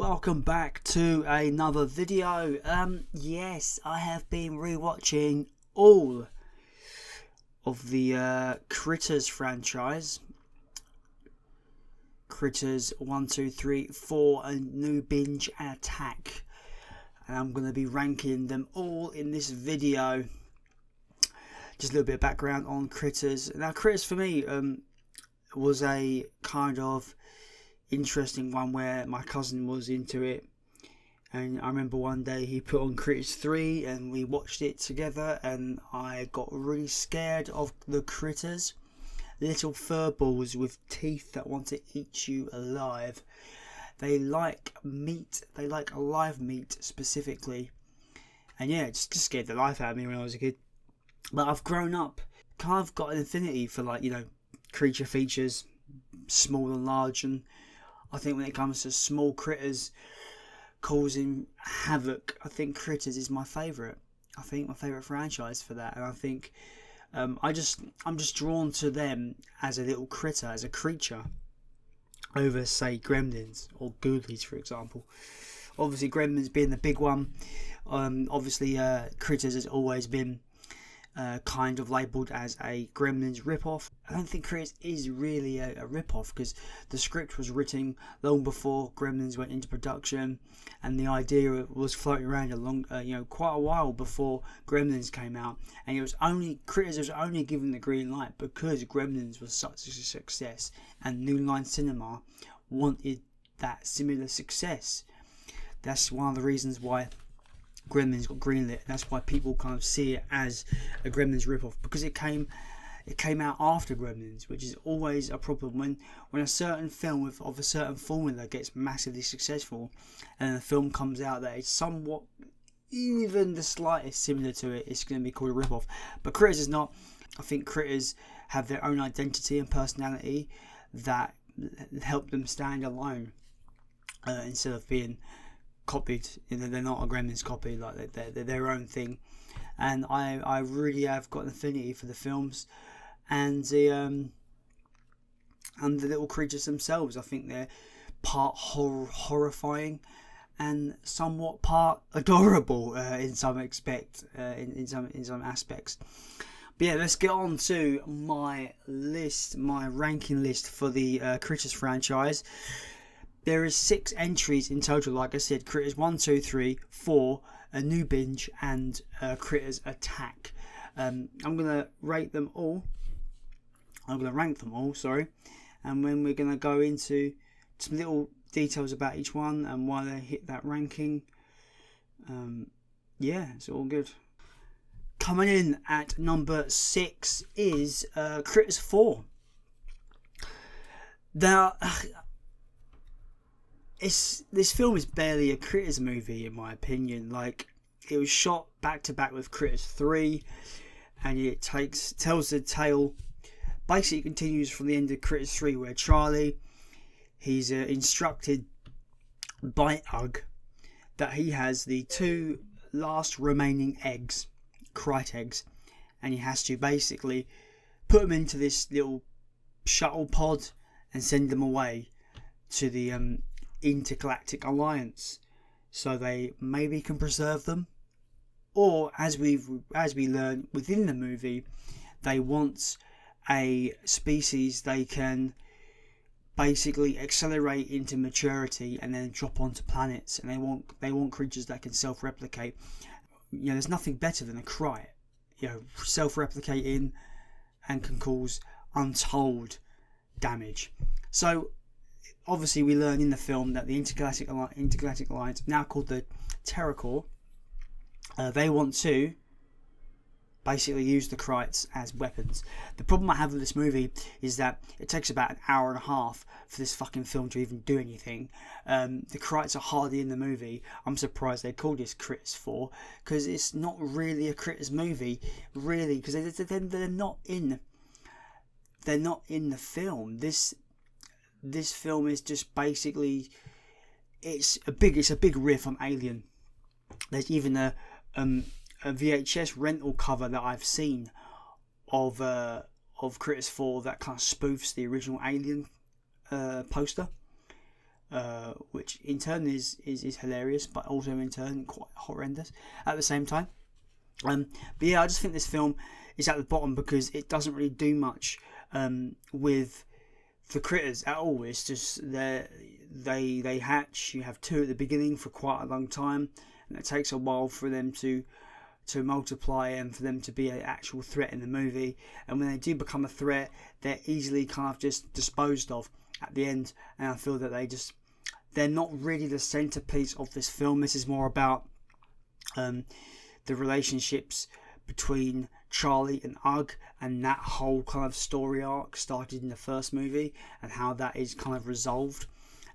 welcome back to another video. Yes, I have been rewatching all of the Critters franchise. Critters 1, 2, 3, 4, a new binge and attack. And I'm going to be ranking them all in this video. Just a little bit of background on Critters. Now, Critters for me was a kind of interesting one where my cousin was into it, and I remember one day he put on Critters 3 and we watched it together, and I got really scared of the critters, little furballs with teeth that want to eat you alive. They like meat, they like alive meat specifically, and yeah, it just scared the life out of me when I was a kid. But I've grown up, kind of got an affinity for, like, you know, creature features, small and large, and I think when it comes to small critters causing havoc, I think Critters is my favourite. I think my favourite franchise for that, and I think I'm just drawn to them as a little critter, as a creature, over, say, Gremlins or Ghoulies, for example. Obviously, Gremlins being the big one. Obviously, Critters has always been kind of labelled as a Gremlins rip-off. I don't think Critters is really a rip-off, because the script was written long before Gremlins went into production, and the idea was floating around quite a while before Gremlins came out, and Critters was only given the green light because Gremlins was such a success, and New Line Cinema wanted that similar success. That's one of the reasons why Gremlins got greenlit. That's why people kind of see it as a Gremlins ripoff, because it came out after Gremlins, which is always a problem when a certain film of a certain formula gets massively successful, and the film comes out that is somewhat, even the slightest similar to it, it's going to be called a ripoff. But Critters is not. I think Critters have their own identity and personality that help them stand alone, instead of being copied. They're not a Gremlins copy, like they're their own thing. And I really have got an affinity for the films and the little creatures themselves. I think they're part horrifying and somewhat part adorable in some aspects. But yeah, let's get on to my ranking list for the Critters franchise. There is 6 entries in total, like I said. Critters 1, 2, 3, 4, a new binge, and Critters Attack. I'm going to rate them all. I'm going to rank them all, sorry. And then we're going to go into some little details about each one and why they hit that ranking. Yeah, it's all good. Coming in at number 6 is Critters 4. Now, this film is barely a Critters movie, in my opinion. Like, it was shot back to back with Critters 3, and it tells the tale. Basically, it continues from the end of Critters 3, where Charlie, he's instructed by Ugg that he has the 2 last remaining eggs, Krite eggs, and he has to basically put them into this little shuttle pod and send them away to the Intergalactic Alliance, so they maybe can preserve them, or as we learn within the movie, they want a species they can basically accelerate into maturity and then drop onto planets, and they want creatures that can self-replicate. You know, there's nothing better than a Krite, you know, self-replicating and can cause untold damage. So obviously, we learn in the film that the Intergalactic Alliance, now called the Terror Corps, they want to basically use the Krites as weapons. The problem I have with this movie is that it takes about an hour and a half for this fucking film to even do anything. The Krites are hardly in the movie. I'm surprised they called this Critters 4, because it's not really a Critters movie, really, because they're not in the film. This film is just basically, it's a big riff on Alien. There's even a VHS rental cover that I've seen of Critters 4 that kind of spoofs the original Alien poster. which in turn is hilarious, but also in turn quite horrendous at the same time. But yeah, I just think this film is at the bottom because it doesn't really do much with the critters at all. It's just they hatch. You have 2 at the beginning for quite a long time, and it takes a while for them to multiply and for them to be an actual threat in the movie. And when they do become a threat, they're easily kind of just disposed of at the end. And I feel that they're not really the centerpiece of this film. This is more about the relationships between Charlie and Ugg, and that whole kind of story arc started in the first movie and how that is kind of resolved.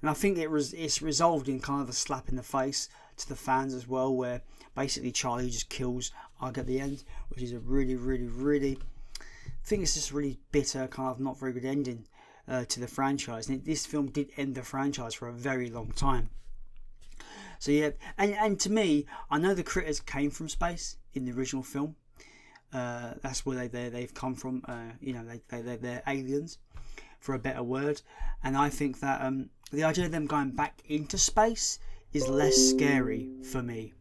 And I think it's resolved in kind of a slap in the face to the fans as well, where basically Charlie just kills Ugg at the end, which is a really, really, really, I think it's just a really bitter, kind of not very good ending to the franchise. And this film did end the franchise for a very long time. So yeah, and to me, I know the critters came from space in the original film. That's where they've come from. They're aliens, for a better word. And I think that the idea of them going back into space is less scary for me.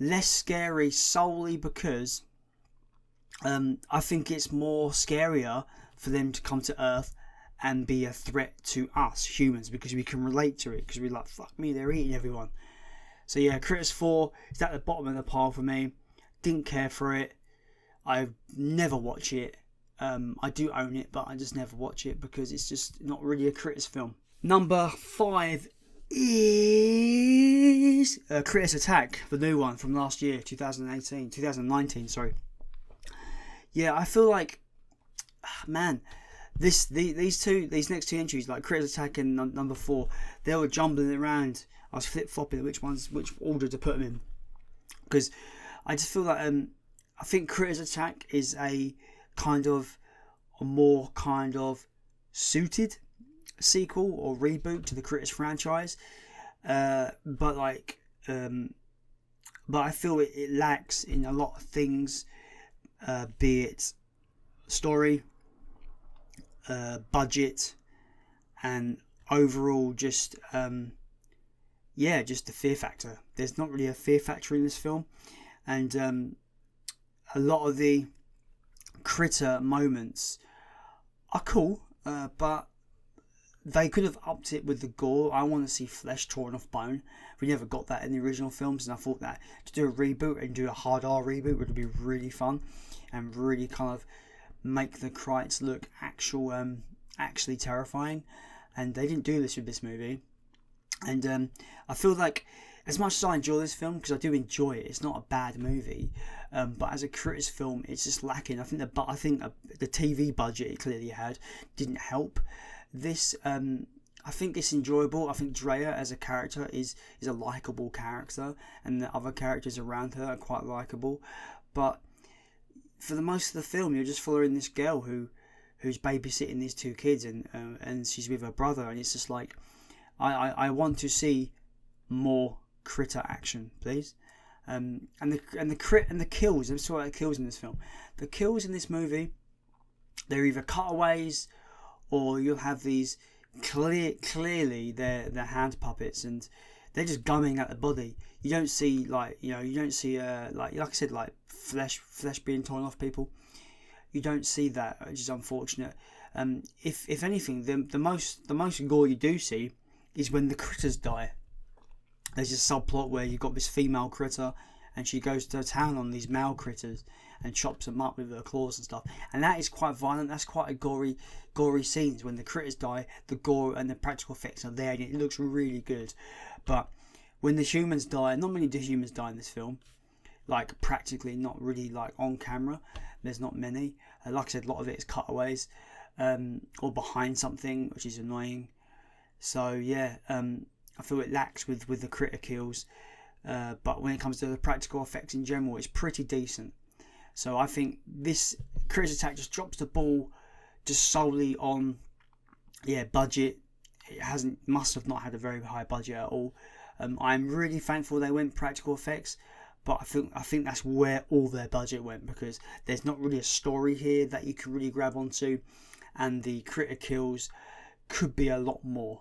Less scary solely because I think it's more scarier for them to come to Earth and be a threat to us humans, because we can relate to it, because we're like, fuck me, they're eating everyone. So yeah, Critters 4 is at the bottom of the pile for me. Didn't care for it. I never watch it. I do own it, but I just never watch it because it's just not really a Critters film. Number 5 is Critters Attack, the new one from last year, 2019, sorry. Yeah, I feel like, man, these next 2 entries, like Critters Attack and number 4, they were jumbling around. I was flip-flopping which order to put them in, because I just feel like I think Critters Attack is a more kind of suited sequel or reboot to the Critters franchise, but I feel it lacks in a lot of things, be it story, budget, and overall just the fear factor. There's not really a fear factor in this film, and a lot of the critter moments are cool, but they could have upped it with the gore. I want to see flesh torn off bone. We never got that in the original films, and I thought that to do a reboot and do a hard R reboot would be really fun and really kind of make the Krites look actually terrifying. And they didn't do this with this movie. And I feel like, as much as I enjoy this film, because I do enjoy it, it's not a bad movie, but as a Critters film, it's just lacking. I think the TV budget it clearly had didn't help this. I think it's enjoyable. I think Drea as a character is a likeable character, and the other characters around her are quite likeable. But for the most of the film, you're just following this girl who's babysitting these 2 kids, and she's with her brother, and it's just like, I want to see more critter action, please. And the kills. Let's talk about the kills in this film. The kills in this movie, they're either cutaways, or you'll have these clearly they're hand puppets, and they're just gumming at the body. You don't see like I said, like flesh being torn off people. You don't see that, which is unfortunate. If anything, the most gore you do see is when the critters die. There's a subplot where you've got this female critter, and she goes to town on these male critters and chops them up with her claws and stuff. And that is quite violent. That's quite a gory scenes. When the critters die, the gore and the practical effects are there, and it looks really good. But when the humans die, not many do humans die in this film. Like practically, not really like on camera. There's not many. Like I said, a lot of it is cutaways or behind something, which is annoying. So yeah, I feel it lacks with the critter kills, but when it comes to the practical effects in general, it's pretty decent. So I think this Critters Attack just drops the ball just solely on budget. It must have not had a very high budget at all. I'm really thankful they went practical effects, but I think that's where all their budget went, because there's not really a story here that you can really grab onto, and the critter kills could be a lot more.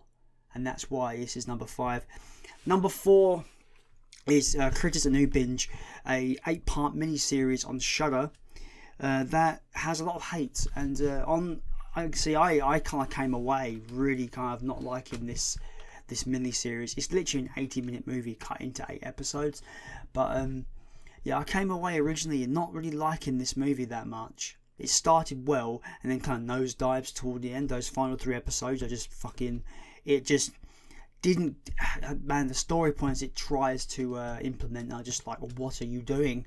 and that's why this is number 5. Number 4 is Critters: A New Binge, a 8-part miniseries on Shudder that has a lot of hate, and I kind of came away really kind of not liking this miniseries. It's literally an 80-minute movie cut into 8 episodes, but yeah, I came away originally not really liking this movie that much. It started well and then kind of nosedives toward the end. Those final 3 episodes are just it just didn't, man, the story points it tries to implement are just like, what are you doing?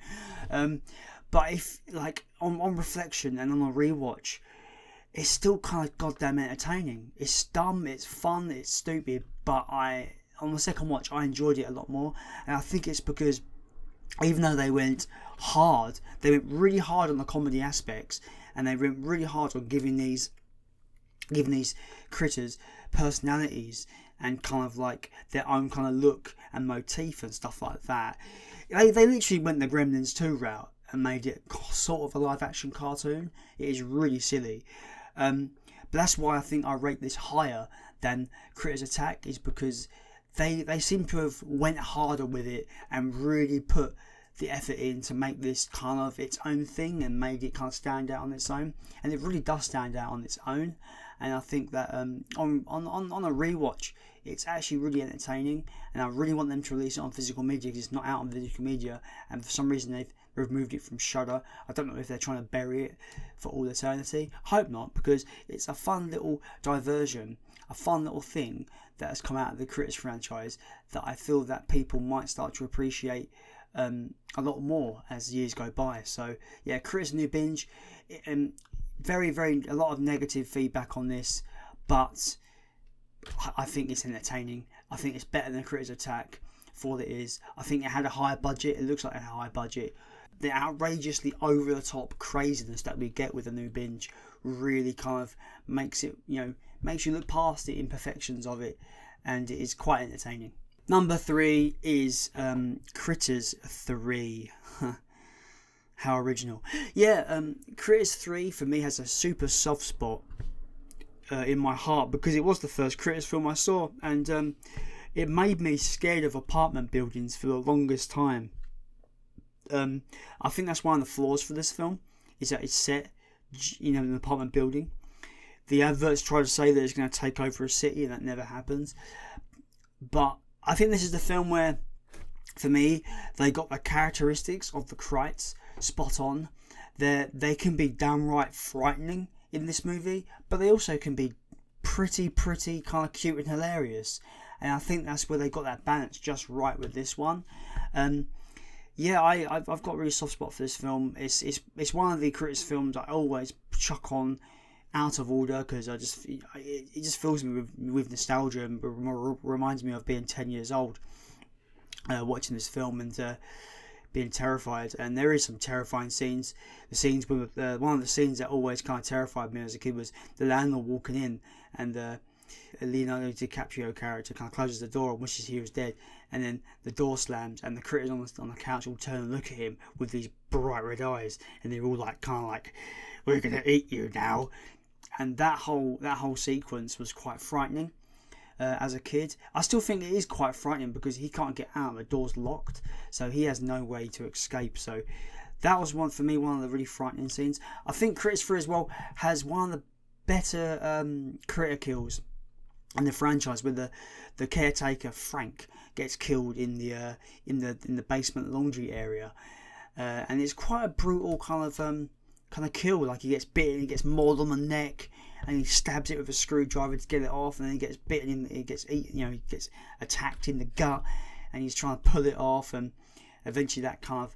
But if, like, on reflection and on a rewatch, it's still kind of goddamn entertaining. It's dumb, it's fun, it's stupid, but on the second watch, I enjoyed it a lot more. And I think it's because even though they went really hard on the comedy aspects, and they went really hard on giving these critters personalities and kind of like their own kind of look and motif and stuff like that. They literally went the Gremlins 2 route and made it sort of a live action cartoon. It is really silly. But that's why I think I rate this higher than Critters Attack, is because they seem to have went harder with it and really put the effort in to make this kind of its own thing and made it kind of stand out on its own. And it really does stand out on its own. And I think that on a rewatch, it's actually really entertaining, and I really want them to release it on physical media because it's not out on physical media, and for some reason they've removed it from Shudder. I don't know if they're trying to bury it for all eternity. Hope not, because it's a fun little diversion, a fun little thing that has come out of the Critters franchise that I feel that people might start to appreciate a lot more as years go by. So yeah, Critters: A New Binge. Very, a lot of negative feedback on this, but I think it's entertaining. I think it's better than Critters Attack for what it is. I think it had a higher budget. It looks like a higher budget. The outrageously over the top craziness that we get with A New Binge really kind of makes it, makes you look past the imperfections of it, and it is quite entertaining. Number 3 is Critters 3. How original. Yeah, Critters 3 for me has a super soft spot in my heart because it was the first Critters film I saw, and it made me scared of apartment buildings for the longest time. I think that's one of the flaws for this film, is that it's set in an apartment building. The adverts try to say that it's going to take over a city, and that never happens. But I think this is the film where, for me, they got the characteristics of the Krites spot on. They can be downright frightening in this movie, but they also can be pretty kind of cute and hilarious. And I think that's where they got that balance just right with this one. Yeah, I've got a really soft spot for this film. It's one of the Critters films I always chuck on out of order because it just fills me with nostalgia and reminds me of being 10 years old watching this film and being terrified. And there is some terrifying scenes. The scenes with one of the scenes that always kind of terrified me as a kid was the landlord walking in, and Leonardo DiCaprio character kind of closes the door and wishes he was dead, and then the door slams and the critters on the couch all turn and look at him with these bright red eyes, and they're all like kind of like, we're gonna eat you now. And that whole sequence was quite frightening. As a kid, I still think it is quite frightening because he can't get out, the door's locked, so he has no way to escape. So that was one of the really frightening scenes. I think Critters 3 as well has one of the better critter kills in the franchise, where the caretaker Frank gets killed in the basement laundry area, and it's quite a brutal kind of kill. Like, he gets bitten, he gets mauled on the neck, and he stabs it with a screwdriver to get it off, and then he gets bitten, he gets eaten, he gets attacked in the gut, and he's trying to pull it off, and eventually that kind of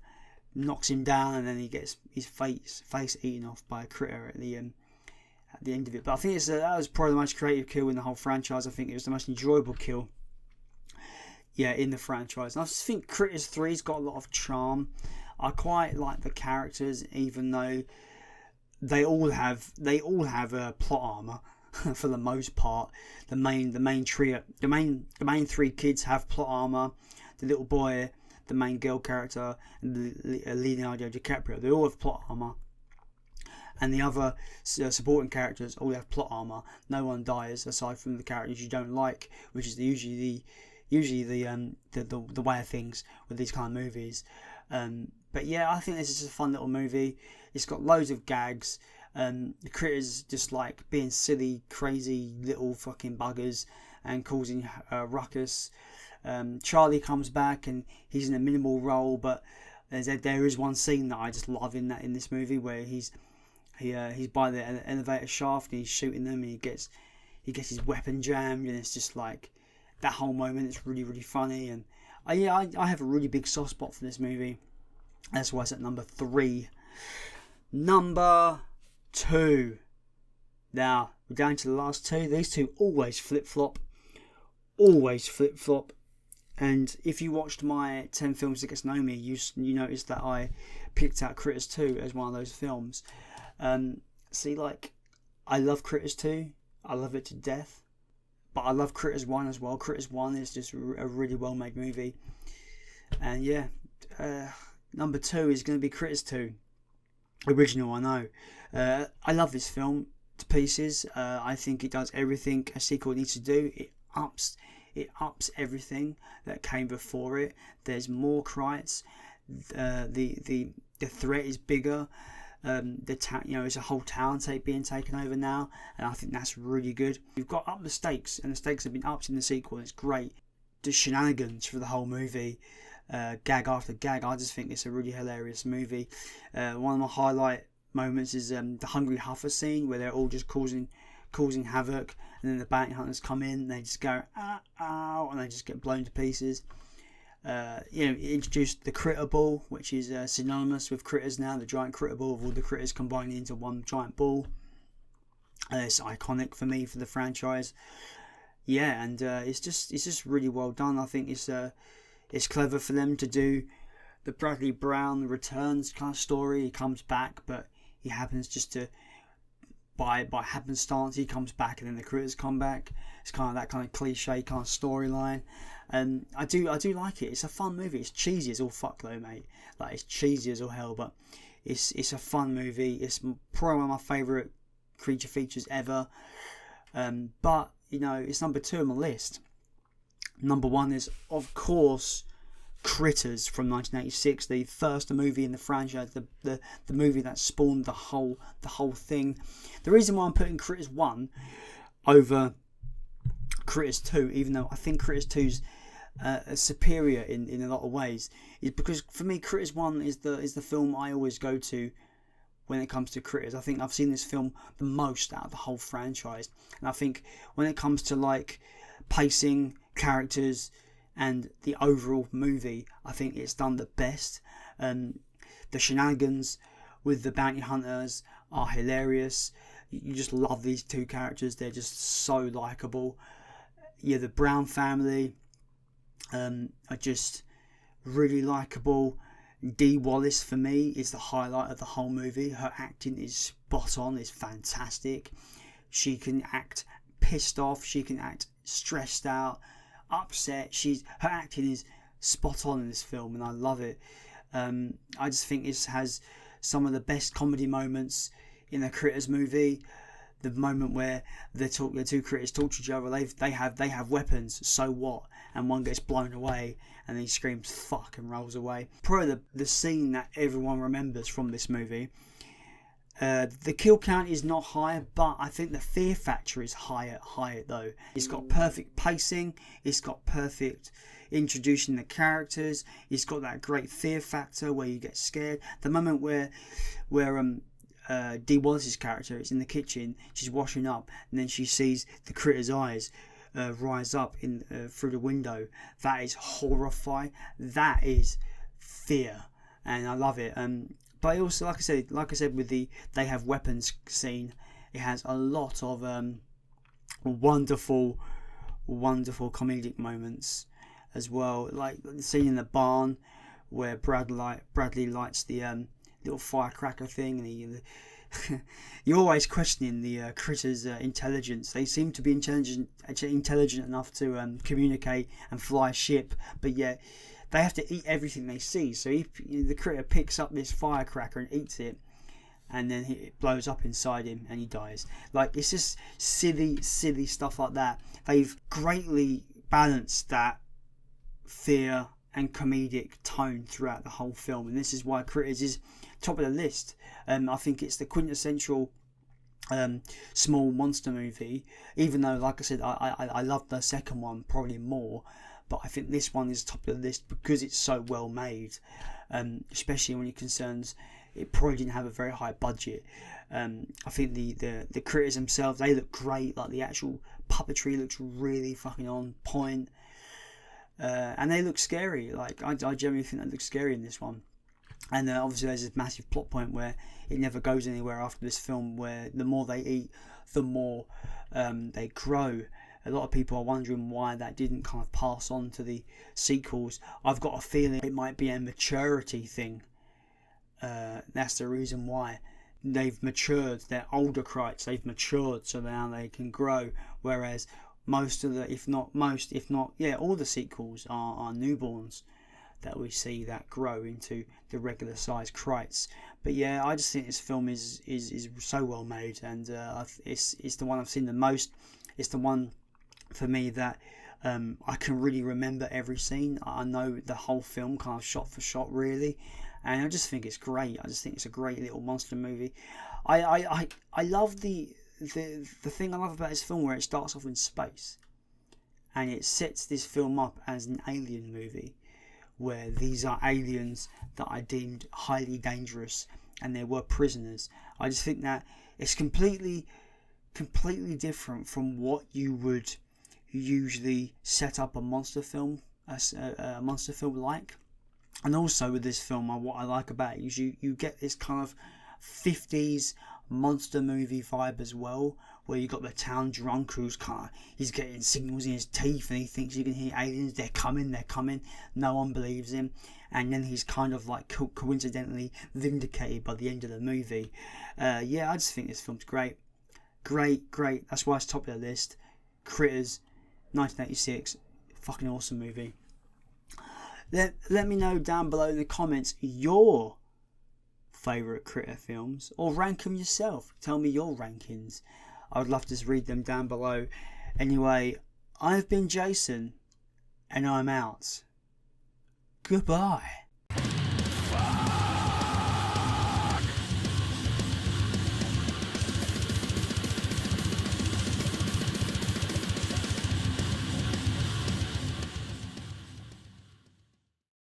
knocks him down, and then he gets his face eaten off by a critter at the end of it. But I think that was probably the most creative kill in the whole franchise. I think it was the most enjoyable kill, in the franchise. And I just think Critters 3's got a lot of charm. I quite like the characters, even though they all have plot armor for the most part. The main three kids have plot armor. The little boy, the main girl character, and Leonardo DiCaprio, they all have plot armor. and the other supporting characters all have plot armor. No one dies aside from the characters you don't like, which is usually the way of things with these kind of movies. But yeah, I think this is a fun little movie. It's got loads of gags. The critters just like being silly, crazy little fucking buggers and causing ruckus. Charlie comes back and he's in a minimal role, but there is one scene that I just love in this movie where he's by the elevator shaft and he's shooting them and he gets his weapon jammed, and it's just like that whole moment. It's really, really funny, and I have a really big soft spot for this movie. That's why it's at number 3. Number 2. Now we're down to the last two. These two always flip flop. And if you watched my 10 films that gets to know me, you noticed that I picked out Critters 2 as one of those films. See, like, I love Critters 2. I love it to death. But I love Critters 1 as well. Critters 1 is just a really well made movie. And yeah, number 2 is going to be Critters 2. Original, I know. I love this film to pieces. I think it does everything a sequel needs to do. It ups everything that came before it. There's more Krites. The threat is bigger. It's a whole town being taken over now, and I think that's really good. You've got up the stakes, and the stakes have been upped in the sequel, and it's great. The shenanigans for the whole movie, gag after gag. I just think it's a really hilarious movie. One of my highlight moments is the Hungry Huffer scene where they're all just causing havoc, and then the bounty hunters come in, and they just go ow, and they just get blown to pieces. Introduced the Critter Ball, which is synonymous with Critters now, the giant Critter Ball of all the critters combined into one giant ball. It's iconic for me for the franchise. Yeah, and it's just really well done. I think it's clever for them to do the Bradley Brown returns kind of story. He comes back, but he happens just to by happenstance he comes back, and then the critters come back. It's kind of that kind of cliche kind of storyline, and I do like it. It's a fun movie. It's cheesy as all fuck though, mate. Like, it's cheesy as all hell, but it's a fun movie. It's probably one of my favourite creature features ever. But it's number 2 on my list. Number 1 is, of course, Critters from 1986, the first movie in the franchise, the movie that spawned the whole thing. The reason why I'm putting Critters 1 over Critters 2, even though I think Critters 2's superior in a lot of ways, is because for me Critters 1 is the film I always go to when it comes to Critters. I think I've seen this film the most out of the whole franchise, and I think when it comes to like pacing, characters, and the overall movie, I think it's done the best. The shenanigans with the bounty hunters are hilarious. You just love these two characters. They're just so likable. Yeah, the Brown family are just really likable. Dee Wallace, for me, is the highlight of the whole movie. Her acting is spot on. It's fantastic. She can act pissed off. She can act stressed out, upset. Her acting is spot on in this film, and I love it. I just think this has some of the best comedy moments in the Critters movie. The moment where the two critters talk to each other, they have weapons, so what? And one gets blown away, and he screams fuck and rolls away. Probably the scene that everyone remembers from this movie. The kill count is not high, but I think the fear factor is higher though. It's got perfect pacing. It's got perfect introducing the characters. It's got that great fear factor where you get scared. The moment where Dee Wallace's character is in the kitchen, she's washing up, and then she sees the critter's eyes rise up through the window. That is horrifying. That is fear, and I love it. But also, like I said, with the they have weapons scene, it has a lot of wonderful comedic moments as well. Like the scene in the barn where Bradley lights the little firecracker thing, and you're always questioning the critters' intelligence. They seem to be intelligent enough to communicate and fly a ship, but yet they have to eat everything they see. So if the critter picks up this firecracker and eats it, and then it blows up inside him and he dies. Like, it's just silly stuff like that. They've greatly balanced that fear and comedic tone throughout the whole film, and this is why Critters is top of the list. I think it's the quintessential small monster movie, even though, like I said, I love the second one probably more, but I think this one is top of the list because it's so well made, especially when it concerns it probably didn't have a very high budget. I think the critters themselves, they look great. Like, the actual puppetry looks really fucking on point, and they look scary. Like, I genuinely think they look scary in this one. And obviously there's this massive plot point where it never goes anywhere after this film, where the more they eat, the more they grow. A lot of people are wondering why that didn't kind of pass on to the sequels. I've got a feeling it might be a maturity thing. That's the reason why. They've matured. They're older Krites. They've matured, so now they can grow. Whereas most of the, all the sequels are newborns that we see that grow into the regular size Krites. But yeah, I just think this film is so well made, and it's the one I've seen the most. It's the one for me that I can really remember every scene. I know the whole film kind of shot for shot, really, and I just think it's great. I just think it's a great little monster movie. I love the thing I love about this film, where it starts off in space and it sets this film up as an alien movie, where these are aliens that are deemed highly dangerous and they were prisoners. I just think that it's completely different from what you would usually set up a monster film like. And also with this film, what I like about it is you get this kind of 50s monster movie vibe as well, where you got the town drunk who's he's getting signals in his teeth and he thinks he can hear aliens. They're coming. No one believes him, and then he's kind of like coincidentally vindicated by the end of the movie. I just think this film's great. That's why it's top of the list. Critters, 1986, fucking awesome movie. Let me know down below in the comments your favourite Critter films, or rank them yourself. Tell me your rankings. I would love to read them down below. Anyway, I've been Jason, and I'm out. Goodbye.